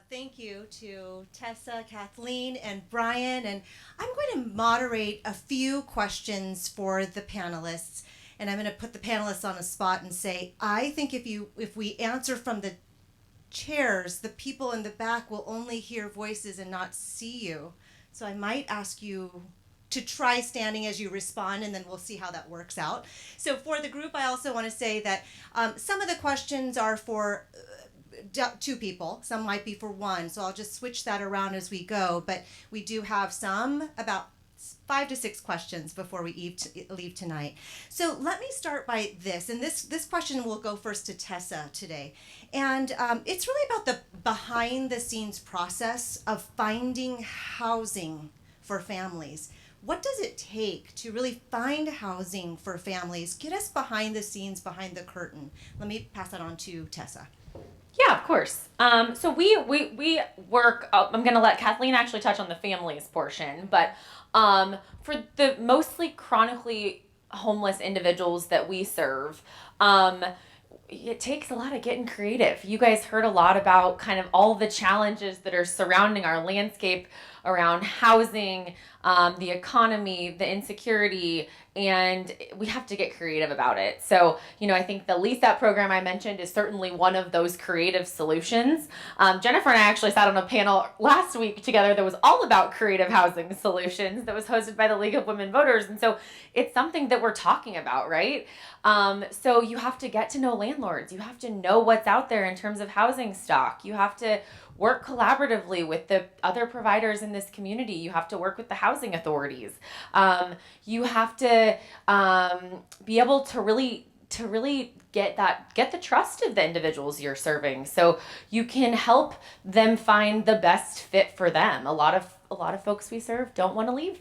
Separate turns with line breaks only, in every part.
Thank you to Tessa, Kathleen, and Brian. And I'm going to moderate a few questions for the panelists. And I'm going to put the panelists on a spot and say, I think if we answer from the chairs, the people in the back will only hear voices and not see you. So I might ask you to try standing as you respond, and then we'll see how that works out. So for the group, I also want to say that some of the questions are for two people, some might be for one, so I'll just switch that around as we go. But we do have some, about 5 to 6 questions before we leave tonight. So let me start by this, and this question will go first to Tessa today. And it's really about the behind the scenes process of finding housing for families. What does it take to really find housing for families? Get us behind the scenes, behind the curtain. Let me pass that on to Tessa.
Yeah, of course. So we work. I'm going to let Kathleen actually touch on the families portion, but for the mostly chronically homeless individuals that we serve, it takes a lot of getting creative. You guys heard a lot about kind of all the challenges that are surrounding our landscape around housing, the economy, the insecurity, and we have to get creative about it. So, I think the LESAP program I mentioned is certainly one of those creative solutions. Jennifer and I actually sat on a panel last week together that was all about creative housing solutions that was hosted by the League of Women Voters. And so it's something that we're talking about, right? So you have to get to know landlords. You have to know what's out there in terms of housing stock. You have to work collaboratively with the other providers in this community. You have to work with the housing authorities. You have to be able to really get the trust of the individuals you're serving, so you can help them find the best fit for them. A lot of folks we serve don't want to leave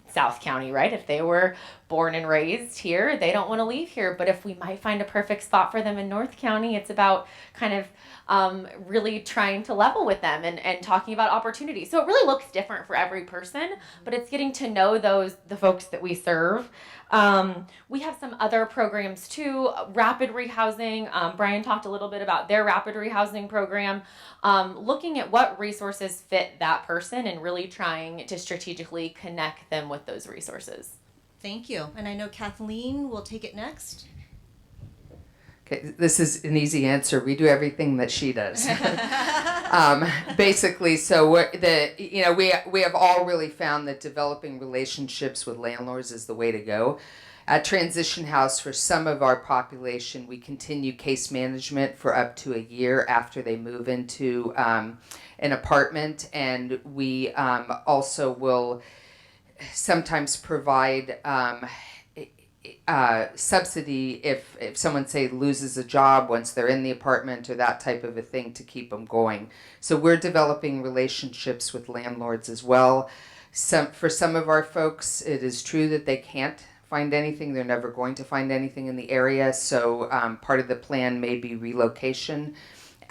South County, right? If they were born and raised here, they don't want to leave here. But if we might find a perfect spot for them in North County, it's about kind of really trying to level with them and talking about opportunities. So it really looks different for every person, but it's getting to know the folks that we serve. We have some other programs too, rapid rehousing. Brian talked a little bit about their rapid rehousing program, looking at what resources fit that person and really trying to strategically connect them with those resources.
Thank you. And I know Kathleen will take it next.
Okay, this is an easy answer. We do everything that she does. Basically, so we have all really found that developing relationships with landlords is the way to go. At Transition House, for some of our population, we continue case management for up to a year after they move into an apartment, and we also will sometimes provide subsidy if someone, say, loses a job once they're in the apartment or that type of a thing to keep them going. So we're developing relationships with landlords as well. For some of our folks, it is true that they can't find anything. They're never going to find anything in the area. So part of the plan may be relocation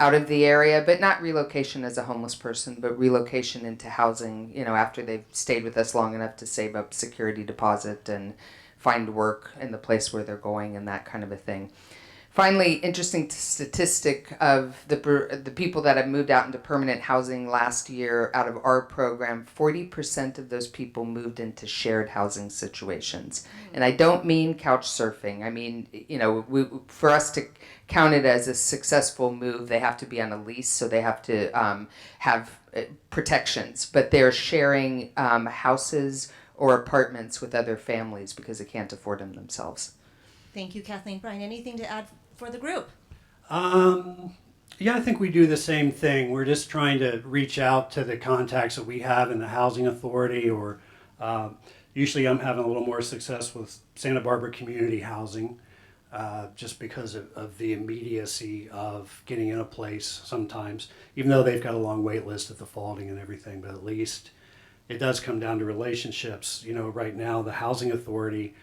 out of the area, but not relocation as a homeless person, but relocation into housing, after they've stayed with us long enough to save up security deposit and find work in the place where they're going and that kind of a thing. Finally, interesting statistic of the people that have moved out into permanent housing last year out of our program, 40% of those people moved into shared housing situations. And I don't mean couch surfing. I mean, for us to count it as a successful move, they have to be on a lease, so they have to have protections. But they're sharing houses or apartments with other families because they can't afford them themselves.
Thank you, Kathleen. Brian, anything to add for the group?
Yeah, I think we do the same thing. We're just trying to reach out to the contacts that we have in the housing authority, or usually I'm having a little more success with Santa Barbara Community Housing, just because of the immediacy of getting in a place sometimes, even though they've got a long wait list at the Faulding and everything, but at least it does come down to relationships. Right now the housing authority,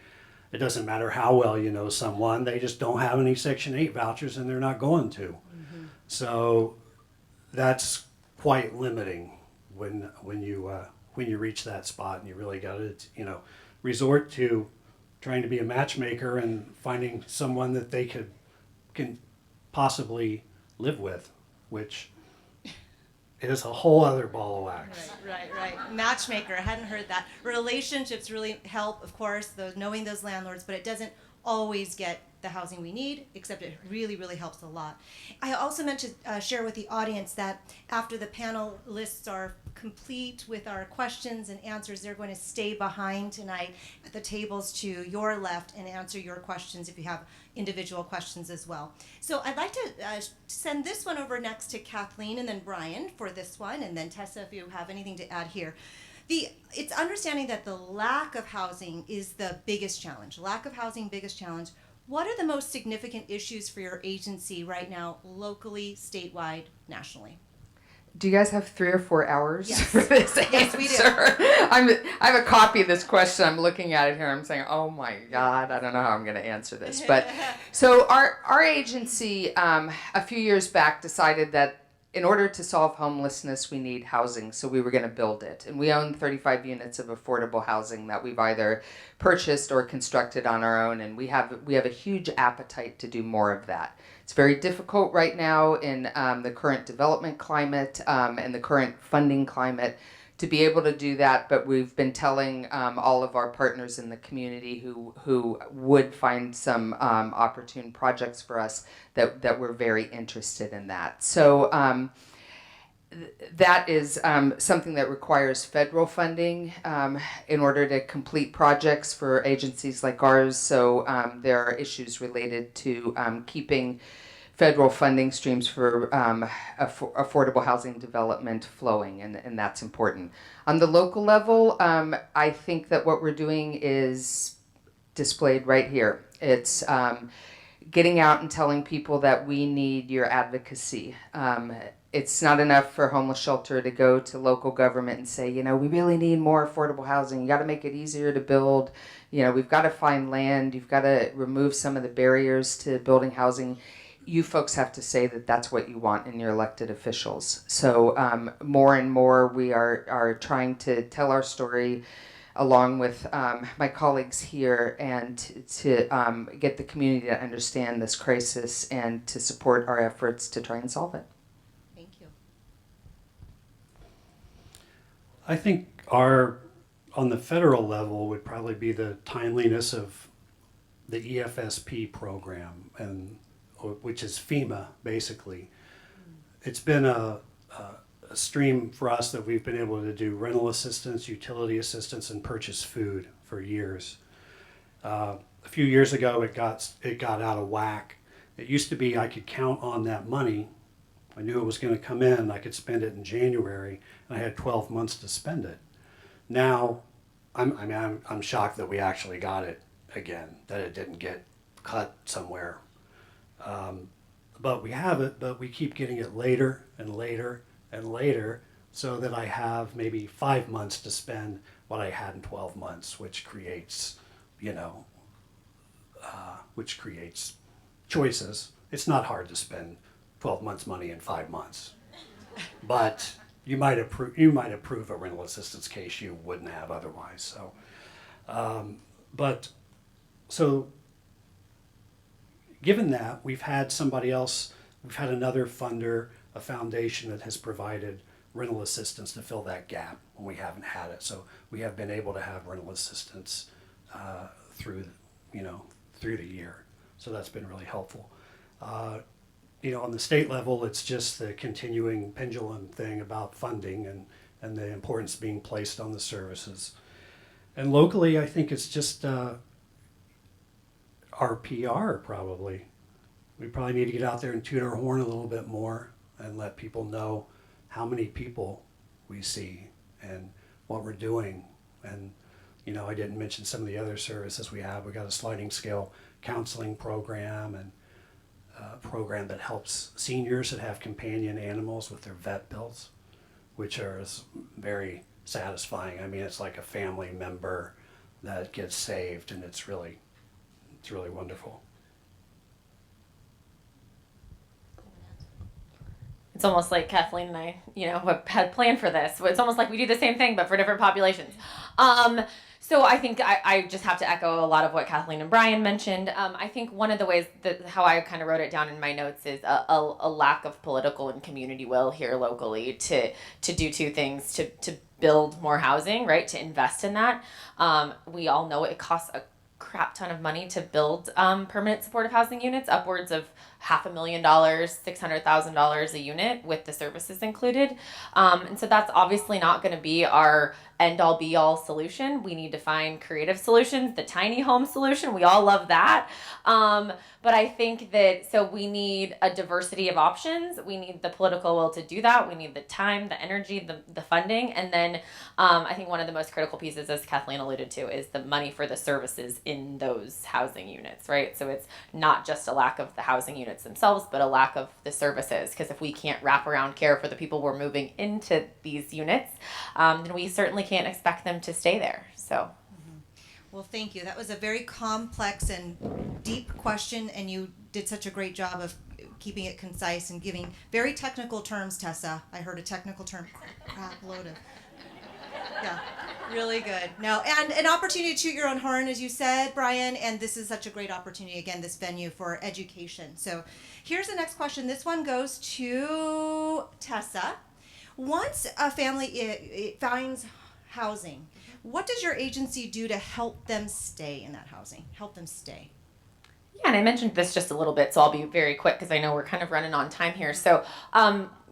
it doesn't matter how well you know someone, they just don't have any Section 8 vouchers and they're not going to. Mm-hmm. So that's quite limiting when you reach that spot, and you really got to resort to trying to be a matchmaker and finding someone that they can possibly live with, which is a whole other ball of wax.
Right. Matchmaker. I hadn't heard that. Relationships really help, of course, knowing those landlords, but it doesn't always get the housing we need, except it really, really helps a lot. I also meant to share with the audience that after the panelists are complete with our questions and answers, they're going to stay behind tonight at the tables to your left and answer your questions if you have individual questions as well. So I'd like to send this one over next to Kathleen and then Brian for this one, and then Tessa if you have anything to add here. It's understanding that the lack of housing is the biggest challenge. Lack of housing, biggest challenge. What are the most significant issues for your agency right now, locally, statewide, nationally?
Do you guys have 3 or 4 hours
Yes.
for this
Yes, we do.
answer? I have a copy of this question. I'm looking at it here. I'm saying, oh my God, I don't know how I'm going to answer this. But so our agency a few years back decided that in order to solve homelessness, we need housing. So we were going to build it. And we own 35 units of affordable housing that we've either purchased or constructed on our own. And we have a huge appetite to do more of that. It's very difficult right now in the current development climate and the current funding climate to be able to do that, but we've been telling all of our partners in the community who would find some opportune projects for us that we're very interested in that. So that is something that requires federal funding in order to complete projects for agencies like ours. So there are issues related to keeping federal funding streams for affordable housing development flowing, and that's important. On the local level, I think that what we're doing is displayed right here. It's getting out and telling people that we need your advocacy. It's not enough for Homeless Shelter to go to local government and say, we really need more affordable housing. You got to make it easier to build. We've got to find land. You've got to remove some of the barriers to building housing. You folks have to say that that's what you want in your elected officials. So more and more we are trying to tell our story along with my colleagues here and to get the community to understand this crisis and to support our efforts to try and solve it.
Thank you.
I think on the federal level would probably be the timeliness of the EFSP program, which is FEMA, basically. It's been a stream for us that we've been able to do rental assistance, utility assistance, and purchase food for years. A few years ago, it got out of whack. It used to be I could count on that money. I knew it was going to come in. I could spend it in January, and I had 12 months to spend it. Now, I'm shocked that we actually got it again, that it didn't get cut somewhere. But we have it, but we keep getting it later and later and later, so that I have maybe 5 months to spend what I had in 12 months, which creates, choices. It's not hard to spend 12 months' money in 5 months, but you might approve a rental assistance case you wouldn't have otherwise. So, given that, we've had another funder, a foundation that has provided rental assistance to fill that gap when we haven't had it. So we have been able to have rental assistance through the year. So that's been really helpful. On the state level, it's just the continuing pendulum thing about funding and the importance being placed on the services. And locally, I think it's just our PR probably. We probably need to get out there and toot our horn a little bit more and let people know how many people we see and what we're doing. And, I didn't mention some of the other services we have. We got a sliding scale counseling program and a program that helps seniors that have companion animals with their vet bills, which is very satisfying. I mean, it's like a family member that gets saved, and it's really wonderful.
It's almost like Kathleen and I, had planned for this. It's almost like we do the same thing, but for different populations. So I think I just have to echo a lot of what Kathleen and Brian mentioned. I think one of the ways that how I kind of wrote it down in my notes is a lack of political and community will here locally to do two things, to build more housing, right? To invest in that. We all know it costs a crap ton of money to build permanent supportive housing units, upwards of $500,000, $600,000 a unit with the services included. And so that's obviously not going to be our end all be all solution. We need to find creative solutions, the tiny home solution. We all love that. But I think that so we need a diversity of options. We need the political will to do that. We need the time, the energy, the funding. And then I think one of the most critical pieces, as Kathleen alluded to, is the money for the services in those housing units, right? So it's not just a lack of the housing units themselves, but a lack of the services. Because if we can't wrap around care for the people we're moving into these units, then we certainly can't expect them to stay there. So.
Well, thank you. That was a very complex and deep question, and you did such a great job of keeping it concise and giving very technical terms, Tessa. I heard a technical term, crap load of. Yeah, really good. No, and an opportunity to toot your own horn, as you said, Brian, and this is such a great opportunity, again, this venue for education. So here's the next question. This one goes to Tessa. Once a family it finds housing, what does your agency do to help them stay in that housing? Help them stay.
Yeah, and I mentioned this just a little bit, so I'll be very quick because I know we're kind of running on time here. So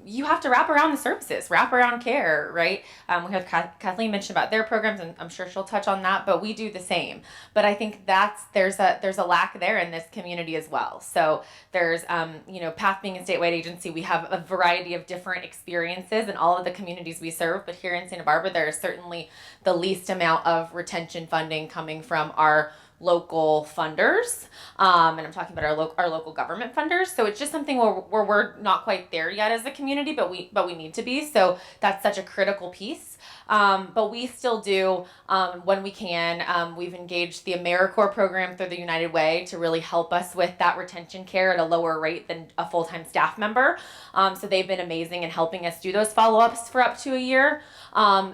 you have to wrap around the services, wrap around care, right? We have Kathleen mentioned about their programs, and I'm sure she'll touch on that, but we do the same. But I think there's a lack there in this community as well. So there's, PATH being a statewide agency, we have a variety of different experiences in all of the communities we serve, but here in Santa Barbara, there is certainly the least amount of retention funding coming from our local funders, and I'm talking about our local government funders. So it's just something where we're not quite there yet as a community, but we need to be. So that's such a critical piece. But we still do when we can. We've engaged the AmeriCorps program through the United Way to really help us with that retention care at a lower rate than a full-time staff member. So they've been amazing in helping us do those follow-ups for up to a year.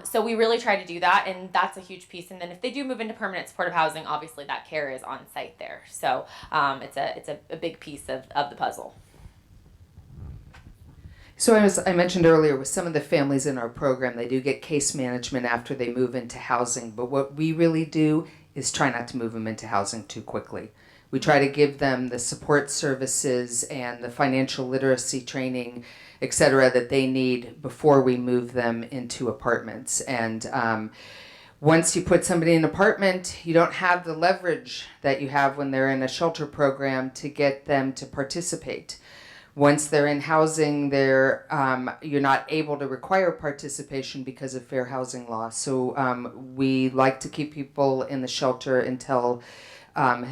So we really try to do that, and that's a huge piece. And then if they do move into permanent supportive housing, obviously that care is on site there. So it's a big piece of the puzzle.
So as I mentioned earlier, with some of the families in our program, they do get case management after they move into housing. But what we really do is try not to move them into housing too quickly. We try to give them the support services and the financial literacy training, et cetera, that they need before we move them into apartments. And once you put somebody in an apartment, you don't have the leverage that you have when they're in a shelter program to get them to participate. Once they're in housing, you're not able to require participation because of fair housing law. So we like to keep people in the shelter until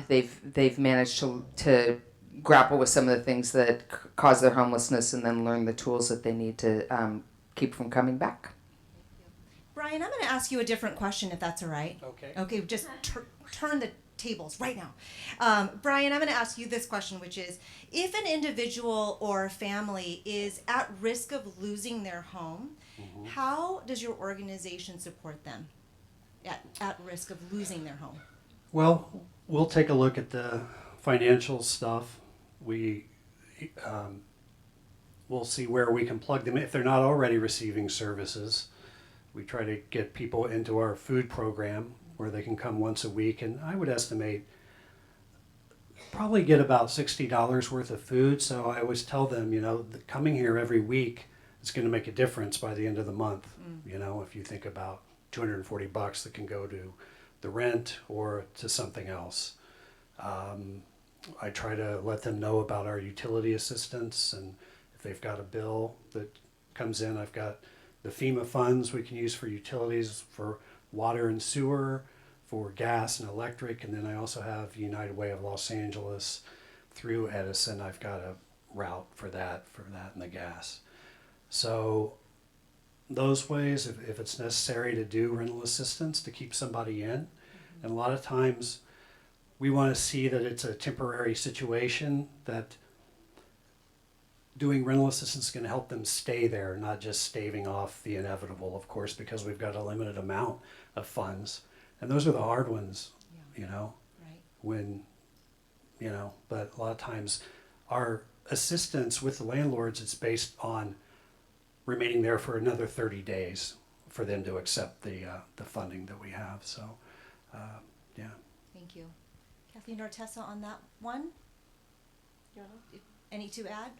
they've managed to grapple with some of the things that cause their homelessness, and then learn the tools that they need to keep from coming back.
Brian, I'm going to ask you a different question, if that's all right.
Okay.
Okay, just turn the tables right now. Brian, I'm going to ask you this question, which is, if an individual or a family is at risk of losing their home, how does your organization support them at risk of losing their home?
Well, we'll take a look at the financial stuff. We'll see where we can plug them in. If they're not already receiving services, we try to get people into our food program where they can come once a week, and I would estimate probably get about $60 worth of food. So I always tell them, coming here every week is going to make a difference by the end of the month. If you think about $240 that can go to the rent or to something else. I try to let them know about our utility assistance, and if they've got a bill that comes in, I've got the FEMA funds we can use for utilities, for water and sewer, for gas and electric, and then I also have United Way of Los Angeles through Edison. I've got a route for that and the gas. So those ways, if it's necessary to do rental assistance to keep somebody in, and a lot of times we want to see that it's a temporary situation, that doing rental assistance is going to help them stay there, not just staving off the inevitable, of course, because we've got a limited amount of funds. And those are the hard ones,
Yeah.
you know,
Right.
when, you know, but a lot of times our assistance with the landlords is based on remaining there for another 30 days for them to accept the funding that we have. So, yeah.
Thank you. Kathleen or Tessa on that one? Any to add?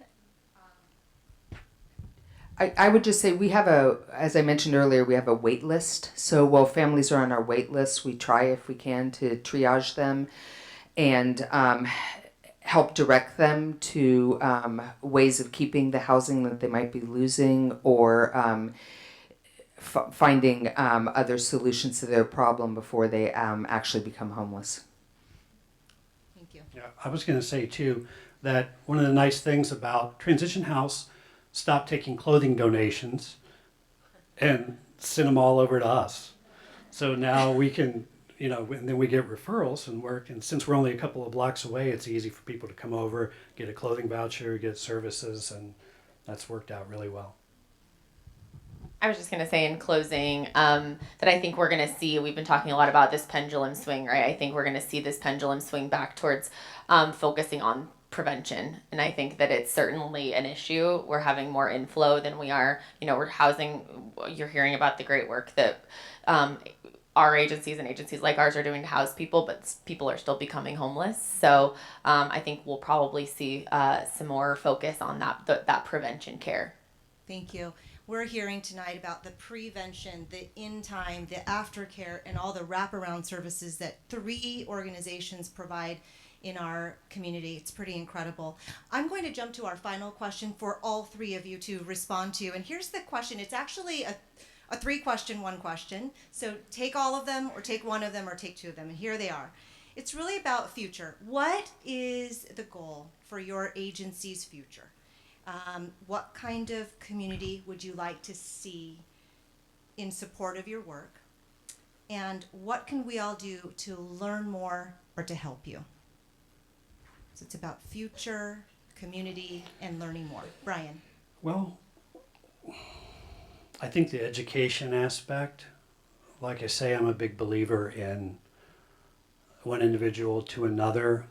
I would just say we have as I mentioned earlier, we have a wait list. So while families are on our wait list, we try if we can to triage them and help direct them to ways of keeping the housing that they might be losing, or finding other solutions to their problem before they actually become homeless.
Thank you.
Yeah, I was going to say too that one of the nice things about Transition House stopped taking clothing donations and send them all over to us. So now we can, you know, and then we get referrals and work. And since we're only a couple of blocks away, it's easy for people to come over, get a clothing voucher, get services, and that's worked out really well.
I was just going to say in closing that I think we're going to see, we've been talking a lot about this pendulum swing, right? I think we're going to see this pendulum swing back towards focusing on prevention. And I think that it's certainly an issue. We're having more inflow than we are, you know, we're housing, you're hearing about the great work that our agencies and agencies like ours are doing to house people, but people are still becoming homeless. So I think we'll probably see some more focus on that prevention care.
Thank you. We're hearing tonight about the prevention, the in time, the aftercare, and all the wraparound services that 3 organizations provide in our community. It's pretty incredible. I'm going to jump to our final question for all 3 of you to respond to. And here's the question. It's actually a 3-question, 1 question. So take all of them, or take one of them, or take 2 of them. And here they are. It's really about future. What is the goal for your agency's future? What kind of community would you like to see in support of your work? And what can we all do to learn more or to help you? So it's about future, community, and learning more. Brian.
Well, I think the education aspect, like I say, I'm a big believer in one individual to another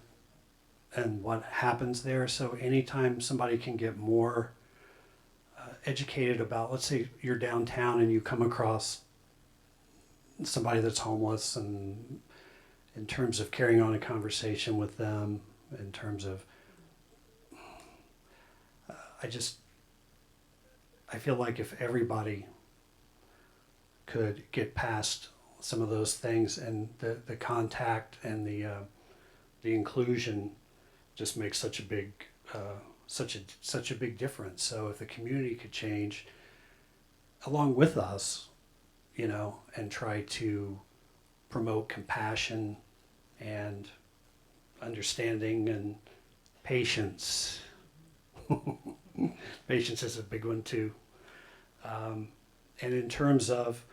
and what happens there. So anytime somebody can get more educated about, let's say you're downtown and you come across somebody that's homeless, and in terms of carrying on a conversation with them, in terms of, I feel like if everybody could get past some of those things, and the contact and the inclusion just makes such a big difference. So if the community could change along with us, you know, and try to promote compassion and understanding and patience. Patience is a big one too. And in terms of,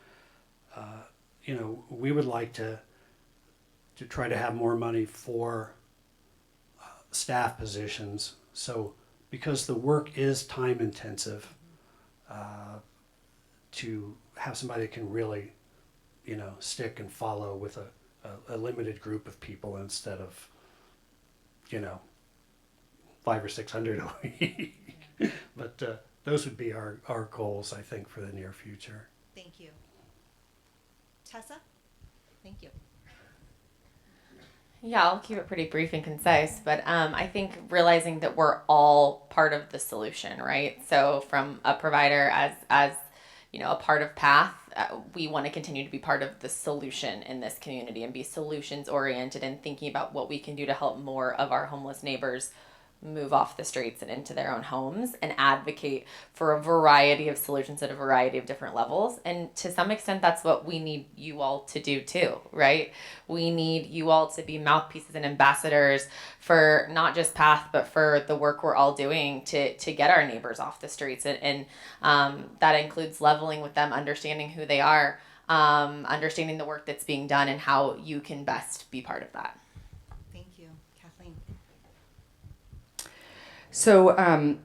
you know, we would like to try to have more money for staff positions. So because the work is time intensive, to have somebody that can really, you know, stick and follow with a limited group of people instead of, you know, 500 or 600 a week. But those would be our goals, I think, for the near future.
Thank you. Tessa? Thank you.
Yeah, I'll keep it pretty brief and concise, but I think realizing that we're all part of the solution, right? So from a provider as you know, a part of PATH, we want to continue to be part of the solution in this community and be solutions oriented and thinking about what we can do to help more of our homeless neighbors move off the streets and into their own homes, and advocate for a variety of solutions at a variety of different levels. And to some extent, that's what we need you all to do too, right? We need you all to be mouthpieces and ambassadors for not just PATH, but for the work we're all doing to get our neighbors off the streets. And that includes leveling with them, understanding who they are, understanding the work that's being done, and how you can best be part of that.
Thank you. Kathleen.
So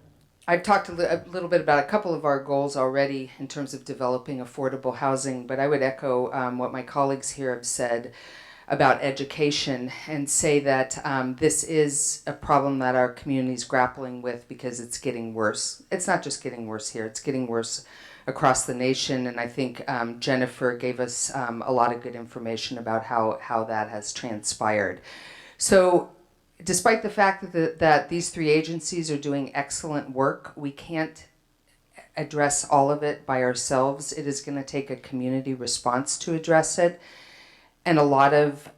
I've talked a little bit about a couple of our goals already in terms of developing affordable housing, but I would echo what my colleagues here have said about education and say that this is a problem that our community is grappling with because it's getting worse. It's not just getting worse here, it's getting worse across the nation, and I think Jennifer gave us a lot of good information about how that has transpired. So despite the fact that these three agencies are doing excellent work, we can't address all of it by ourselves. It is going to take a community response to address it, and a lot of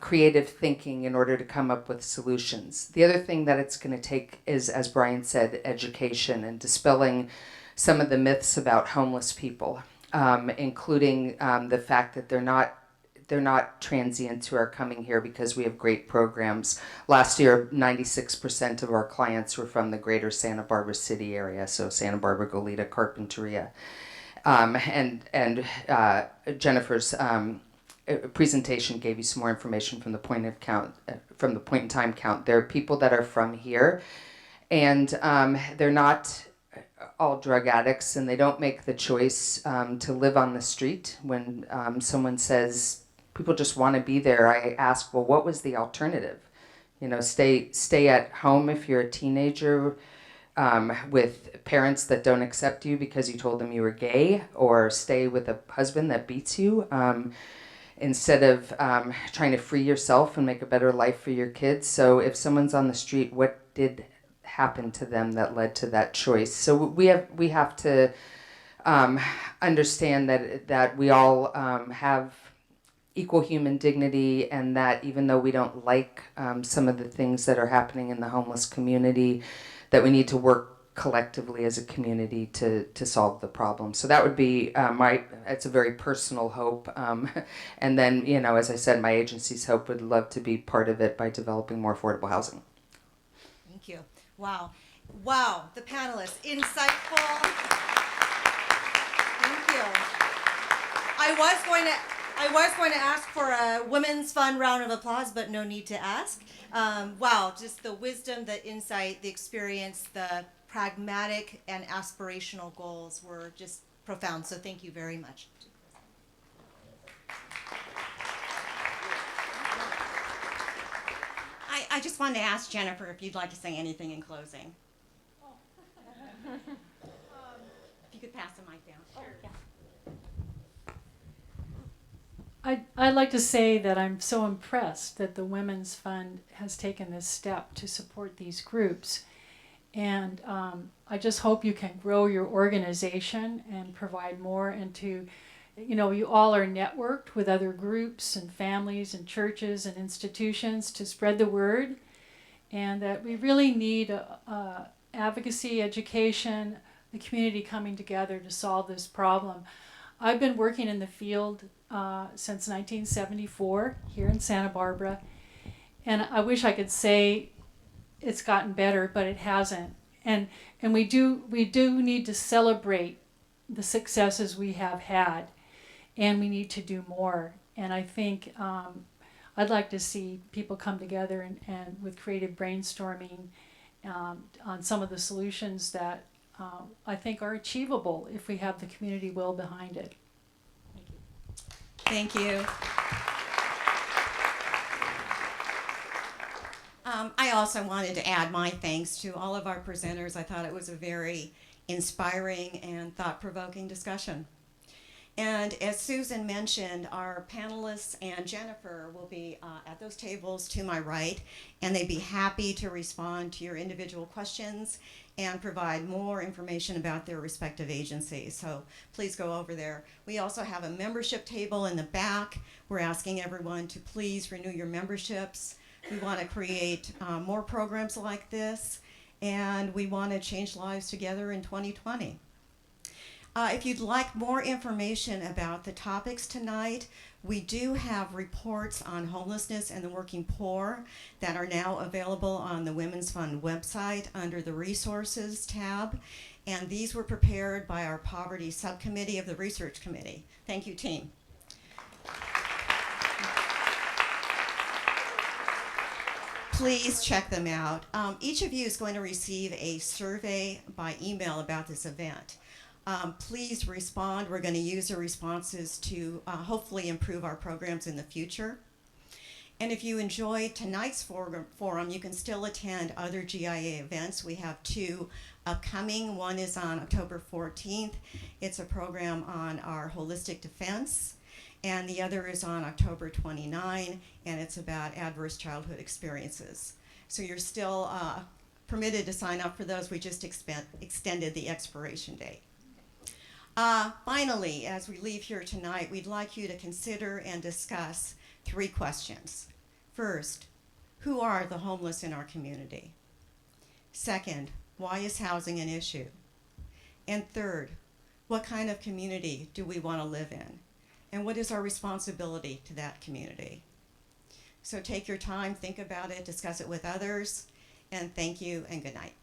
creative thinking in order to come up with solutions. The other thing that it's going to take is, as Brian said, education and dispelling some of the myths about homeless people, including the fact that they're not transients who are coming here because we have great programs. Last year, 96% of our clients were from the greater Santa Barbara city area, so Santa Barbara, Goleta, Carpinteria. And Jennifer's presentation gave you some more information from the point in time count. There are people that are from here, and they're not all drug addicts, and they don't make the choice to live on the street. When someone says people just want to be there, I ask, well, what was the alternative? You know, stay at home if you're a teenager with parents that don't accept you because you told them you were gay, or stay with a husband that beats you, instead of trying to free yourself and make a better life for your kids. So if someone's on the street, what did happen to them that led to that choice? So we have to understand that we all have equal human dignity, and that even though we don't like some of the things that are happening in the homeless community, that we need to work collectively as a community to solve the problem. So that would be it's a very personal hope. And then, you know, as I said, my agency's hope would love to be part of it by developing more affordable housing.
Thank you. Wow. Wow, the panelists, insightful. Thank you. I was going to ask for a women's fun round of applause, but no need to ask. Wow, just the wisdom, the insight, the experience, the pragmatic and aspirational goals were just profound. So thank you very much.
I just wanted to ask Jennifer if you'd like to say anything in closing. If you could pass the mic down. Sure. Yeah.
I'd like to say that I'm so impressed that the Women's Fund has taken this step to support these groups. And I just hope you can grow your organization and provide more, and to, you know, you all are networked with other groups and families and churches and institutions to spread the word, and that we really need advocacy, education, the community coming together to solve this problem. I've been working in the field since 1974 here in Santa Barbara, and I wish I could say it's gotten better, but it hasn't. And we do need to celebrate the successes we have had, and we need to do more. And I think I'd like to see people come together and with creative brainstorming on some of the solutions that I think are achievable if we have the community will behind it.
Thank you. I also wanted to add my thanks to all of our presenters. I thought it was a very inspiring and thought-provoking discussion. And as Susan mentioned, our panelists and Jennifer will be at those tables to my right, and they'd be happy to respond to your individual questions and provide more information about their respective agencies. So please go over there. We also have a membership table in the back. We're asking everyone to please renew your memberships. We want to create more programs like this, and we want to change lives together in 2020. If you'd like more information about the topics tonight, we do have reports on homelessness and the working poor that are now available on the Women's Fund website under the Resources tab, and these were prepared by our Poverty Subcommittee of the Research Committee. Thank you, team. please check them out. Each of you is going to receive a survey by email about this event. Please respond. We're going to use the responses to hopefully improve our programs in the future. And if you enjoyed tonight's forum, you can still attend other GIA events. We have 2 upcoming. One is on October 14th. It's a program on our holistic defense. And the other is on October 29, and it's about adverse childhood experiences. So you're still permitted to sign up for those. We just extended the expiration date. Finally, as we leave here tonight, we'd like you to consider and discuss 3 questions. First, who are the homeless in our community? Second, why is housing an issue? And third, what kind of community do we want to live in? And what is our responsibility to that community? So take your time, think about it, discuss it with others, and thank you and good night.